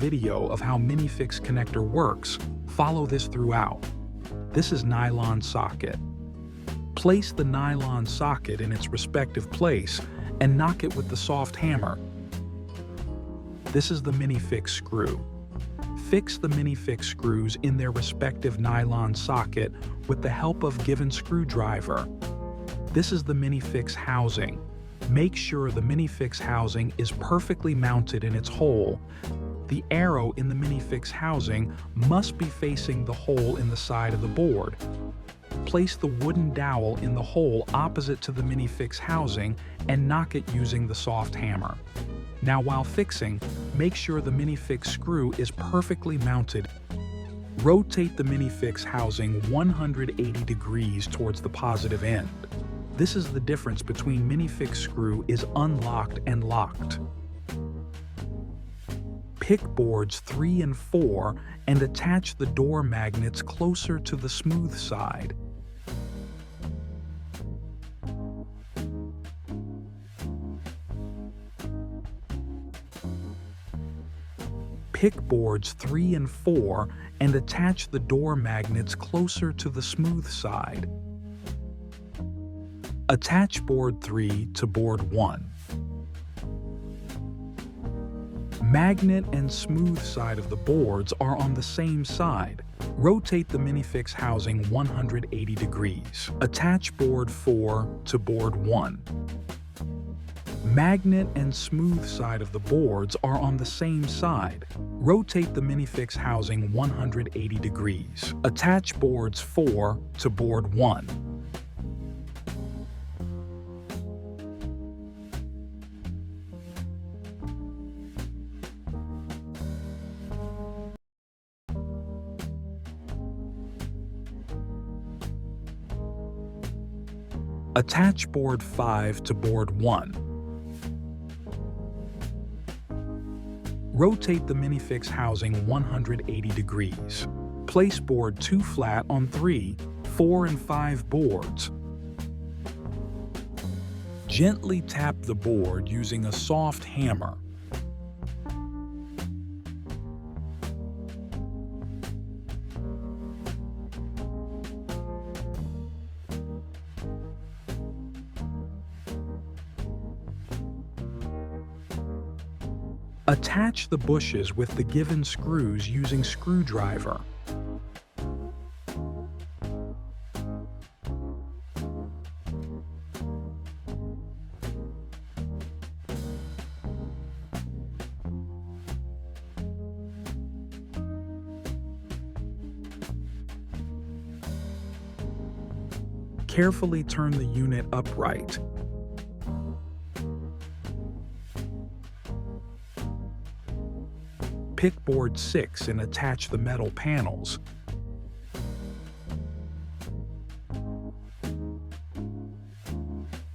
video of how Minifix connector works, follow this throughout. This is nylon socket. Place the nylon socket in its respective place and knock it with the soft hammer. This is the Minifix screw. Fix the Minifix screws in their respective nylon socket with the help of given screwdriver. This is the Minifix housing. Make sure the Minifix housing is perfectly mounted in its hole. The arrow in the Minifix housing must be facing the hole in the side of the board. Place the wooden dowel in the hole opposite to the Minifix housing and knock it using the soft hammer. Now while fixing, make sure the Minifix screw is perfectly mounted. Rotate the Minifix housing 180 degrees towards the positive end. This is the difference between Minifix screw is unlocked and locked. Pick boards 3 and 4 and attach the door magnets closer to the smooth side. Pick boards 3 and 4 and attach the door magnets closer to the smooth side. Attach board 3 to board 1. Magnet and smooth side of the boards are on the same side. Rotate the Minifix housing 180 degrees. Attach board 4 to board 1. Magnet and smooth side of the boards are on the same side. Rotate the Minifix housing 180 degrees. Attach boards 4 to board 1. Attach board 5 to board 1. Rotate the Minifix housing 180 degrees. Place board 2 flat on 3, 4, and 5 boards. Gently tap the board using a soft hammer. Attach the bushes with the given screws using screwdriver. Carefully turn the unit upright. Pick board 6 and attach the metal panels.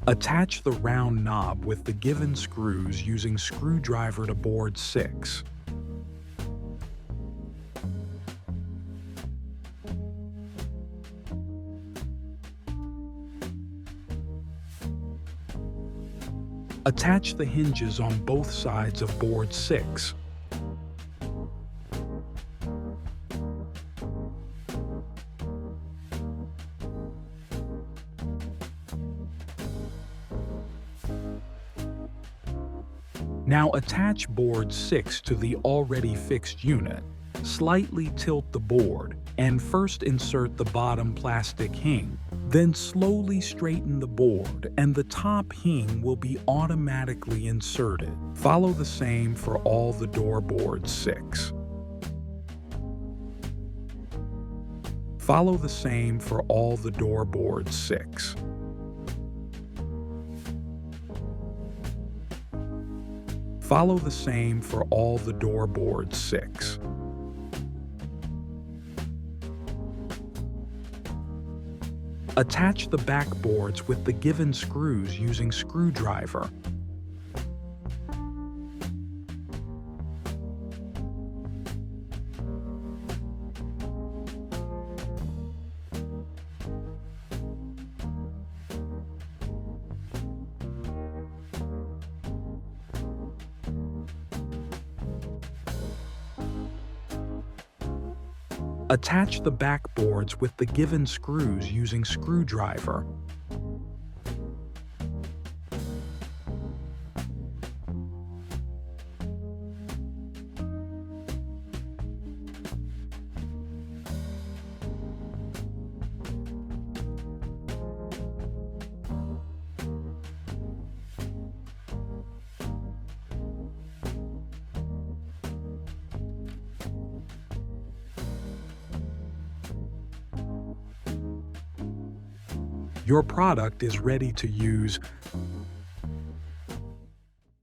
Attach the round knob with the given screws using screwdriver to board 6. Attach the hinges on both sides of board 6. Now attach board 6 to the already fixed unit. Slightly tilt the board and first insert the bottom plastic hing. Then slowly straighten the board and the top hing will be automatically inserted. Follow the same for all the door board 6. Follow the same for all the door board 6. Follow the same for all the door board 6. Attach the back boards with the given screws using screwdriver. Attach the backboards with the given screws using screwdriver. Your product is ready to use.